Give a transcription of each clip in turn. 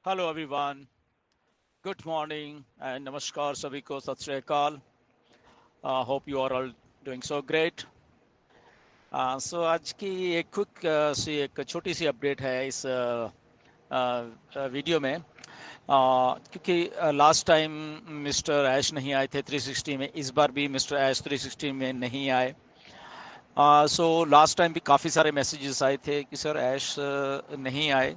Hello everyone, good morning and नमस्कार सभी को, Sat Shri Akal. Hope you are all doing so great. So आज की एक क्विक सी एक छोटी सी अपडेट है इस वीडियो में। क्योंकि लास्ट टाइम मिस्टर ऐश नहीं आए थे 360 में, इस बार भी मिस्टर ऐश 360 में नहीं आए। सो लास्ट टाइम भी काफ़ी सारे मैसेजेस आए थे कि सर ऐश नहीं आए।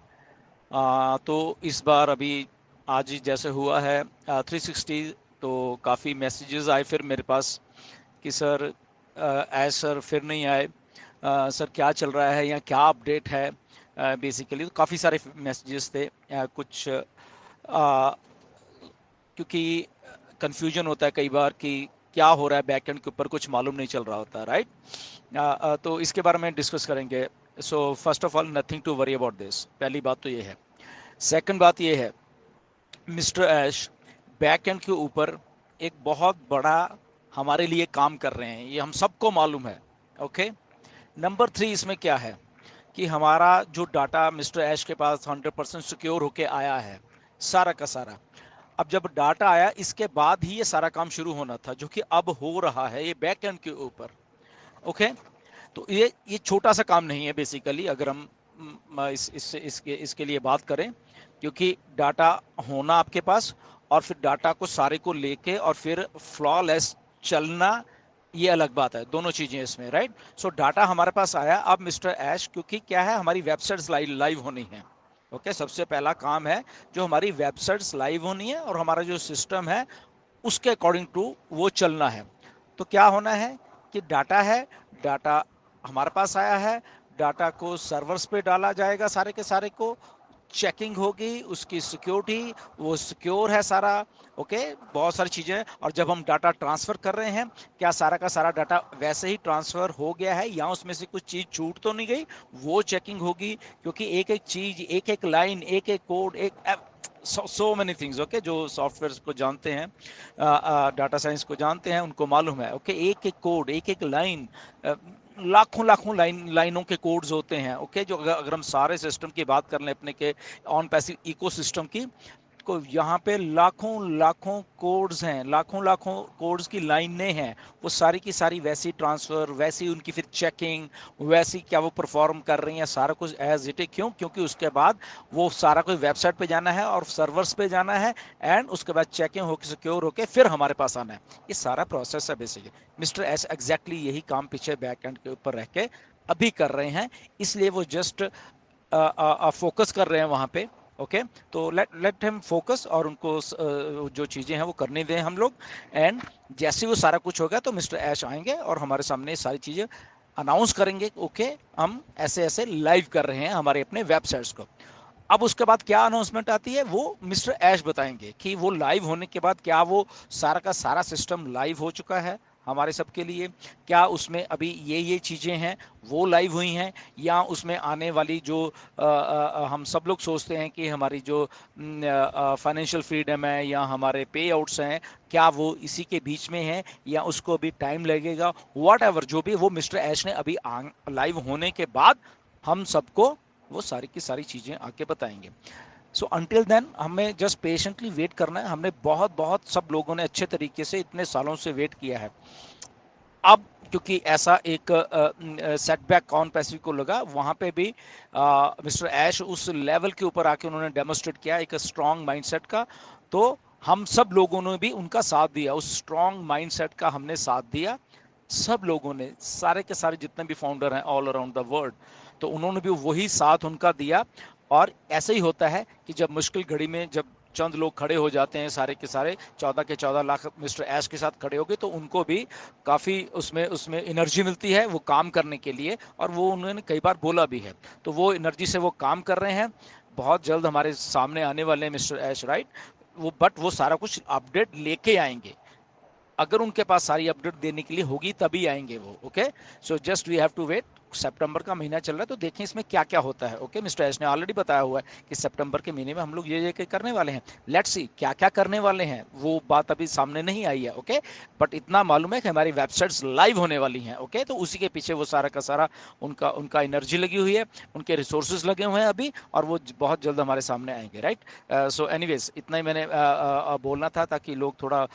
तो इस बार अभी आज ही जैसे हुआ है 360, तो काफ़ी मैसेजेस आए फिर मेरे पास कि सर एज सर फिर नहीं आए। सर क्या चल रहा है या क्या अपडेट है। बेसिकली तो काफ़ी सारे मैसेजेस थे। कुछ क्योंकि कंफ्यूजन होता है कई बार कि क्या हो रहा है बैकएंड के ऊपर, कुछ मालूम नहीं चल रहा होता, राइट। तो इसके बारे में डिस्कस करेंगे। So first of all, nothing to worry about this, पहली बात तो ये है। सेकंड बात ये है, मिस्टर ऐश बैकएंड के ऊपर एक बहुत बड़ा हमारे लिए काम कर रहे हैं, ये हम सबको मालूम है। ओके। नंबर 3 इसमें क्या है कि हमारा जो डाटा मिस्टर ऐश के पास 100% सिक्योर होके आया है, सारा का सारा। अब जब डाटा आया इसके बाद ही ये सारा काम शुरू होना था, जो कि अब हो रहा है ये बैकएंड के ऊपर। ओके। तो ये छोटा सा काम नहीं है बेसिकली, अगर हम इसके लिए बात करें, क्योंकि डाटा होना आपके पास और फिर डाटा को सारे को लेके और फिर फ्लॉलेस चलना, ये अलग बात है। दोनों चीजें इसमें, राइट। सो डाटा हमारे पास आया। अब मिस्टर ऐश, क्योंकि क्या है, हमारी वेबसाइट्स लाइव होनी है। ओके। सबसे पहला काम है जो हमारी वेबसाइट्स लाइव होनी है और हमारा जो सिस्टम है उसके अकॉर्डिंग टू वो चलना है। तो क्या होना है कि डाटा है, डाटा हमारे पास आया है, डाटा को सर्वर्स पे डाला जाएगा, सारे के सारे को चेकिंग होगी, उसकी सिक्योरिटी, वो सिक्योर है सारा। ओके। बहुत सारी चीजें। और जब हम डाटा ट्रांसफर कर रहे हैं, क्या सारा का सारा डाटा वैसे ही ट्रांसफर हो गया है या उसमें से कुछ चीज छूट तो नहीं गई, वो चेकिंग होगी। क्योंकि एक एक चीज, एक एक लाइन, एक एक कोड, एक सो मेनी थिंग्स। ओके। जो सॉफ्टवेयर को जानते हैं, डाटा साइंस को जानते हैं, उनको मालूम है। ओके। एक एक कोड, एक एक लाइन, लाखों लाखों लाइनों के कोड्स होते हैं। ओके। जो अगर हम सारे सिस्टम की बात कर लें अपने के ऑन पैसिव इकोसिस्टम की, को यहाँ पे लाखों लाखों कोड्स हैं, लाखों लाखों कोड्स की लाइनें हैं। वो सारी की सारी वैसी ट्रांसफर, वैसी उनकी फिर चेकिंग, वैसी क्या वो परफॉर्म कर रही हैं, सारा कुछ एज इट इज। क्यों? क्योंकि उसके बाद वो सारा कुछ वेबसाइट पे जाना है और सर्वर्स पे जाना है, एंड उसके बाद चेकिंग होकर सिक्योर होकर फिर हमारे पास आना है। ये सारा प्रोसेस है बेसिकली। मिस्टर एस एग्जैक्टली यही काम पीछे बैक एंड के ऊपर रह के अभी कर रहे हैं, इसलिए वो जस्ट फोकस कर रहे हैं वहां पे। ओके। तो लेट हिम फोकस और उनको जो चीजें हैं वो करने दें हम लोग। एंड जैसे वो सारा कुछ होगा तो मिस्टर ऐश आएंगे और हमारे सामने सारी चीजें अनाउंस करेंगे। ओके। हम ऐसे ऐसे लाइव कर रहे हैं हमारे अपने वेबसाइट्स को। अब उसके बाद क्या अनाउंसमेंट आती है वो मिस्टर ऐश बताएंगे कि वो लाइव होने के बाद क्या वो सारा का सारा सिस्टम लाइव हो चुका है हमारे सबके लिए, क्या उसमें अभी ये चीज़ें हैं वो लाइव हुई हैं, या उसमें आने वाली जो हम सब लोग सोचते हैं कि हमारी जो फाइनेंशियल फ्रीडम है या हमारे पे आउट्स हैं, क्या वो इसी के बीच में है या उसको अभी टाइम लगेगा। वॉट एवर जो भी, वो मिस्टर ऐश ने अभी लाइव होने के बाद हम सबको वो सारी की सारी चीज़ें आके बताएंगे। सो अंटिल देन हमें जस्ट पेशेंटली वेट करना है। हमने बहुत बहुत सब लोगों ने अच्छे तरीके से इतने सालों से वेट किया है। अब क्योंकि ऐसा एक सेटबैक कॉन पैसिफिक को लगा, वहां पे भी मिस्टर ऐश उस लेवल के ऊपर आके उन्होंने डेमोस्ट्रेट किया एक स्ट्रांग माइंडसेट का। तो हम सब लोगों ने भी उनका साथ दिया, उस स्ट्रांग माइंडसेट का हमने साथ दिया। सब लोगों ने, सारे के सारे जितने भी फाउंडर हैं ऑल अराउंड द वर्ल्ड, तो उन्होंने भी वही साथ उनका दिया। और ऐसे ही होता है कि जब मुश्किल घड़ी में जब चंद लोग खड़े हो जाते हैं, सारे के सारे 14 के 14 लाख मिस्टर ऐश के साथ खड़े हो गए, तो उनको भी काफ़ी उसमें उसमें एनर्जी मिलती है वो काम करने के लिए। और वो उन्होंने कई बार बोला भी है, तो वो एनर्जी से वो काम कर रहे हैं। बहुत जल्द हमारे सामने आने वाले हैं मिस्टर ऐश, राइट। वो बट वो सारा कुछ अपडेट लेके आएंगे। अगर उनके पास सारी अपडेट देने के लिए होगी तभी आएंगे वो। Okay. So just we have to wait. सितंबर का महीना चल रहा है, तो देखें इसमें क्या क्या होता है। ओके, मिस्टर एश ने ऑलरेडी बताया हुआ है कि सितंबर के महीने में हम लोग ये करने वाले हैं। लेट्स सी क्या क्या करने वाले हैं, वो बात अभी सामने नहीं आई है। ओके, बट इतना मालूम है कि हमारी वेबसाइट्स लाइव होने वाली हैं। ओके, तो उसी के पीछे वो सारा का सारा उनका उनका एनर्जी लगी हुई है, उनके रिसोर्सेज लगे हुए हैं अभी, और वो बहुत जल्द हमारे सामने आएंगे। राइट, सो एनीवेज इतना ही मैंने बोलना था, ताकि लोग थोड़ा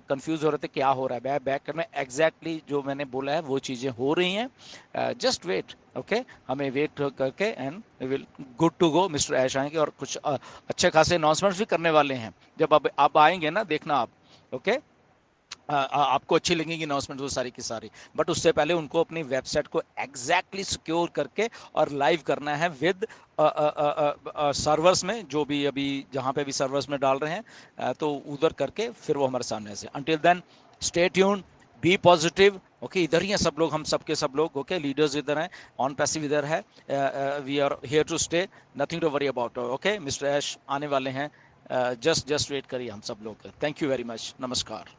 कंफ्यूज हो रहे थे क्या हो रहा है। बैक में एग्जैक्टली जो मैंने बोला है वो चीज़ें हो रही हैं। Just wait. ओके, हमें वेट करके and we will good to go. Mister Ash आएंगे और कुछ अच्छे खासे अनाउंसमेंट्स भी करने वाले हैं। जब अब आप आएंगे ना, देखना आप। ओके, आपको अच्छी लगेगी अनाउंसमेंट वो सारी की सारी, बट उससे पहले उनको अपनी वेबसाइट को एग्जैक्टली सिक्योर करके और लाइव करना है विद सर्वर्स में, जो भी अभी जहाँ पे भी सर्वर्स में डाल रहे हैं, तो उधर करके फिर वो हमारे सामने से। Until then stay tuned, be positive. Okay, इधर ही हैं सब लोग, हम सबके सब लोग। ओके, लीडर्स इधर हैं, ऑन पैसिव इधर है, we are here to stay, nothing to worry about. Okay, mister Ash आने वाले हैं, जस्ट वेट करिए हम सब लोग। थैंक यू वेरी मच, नमस्कार।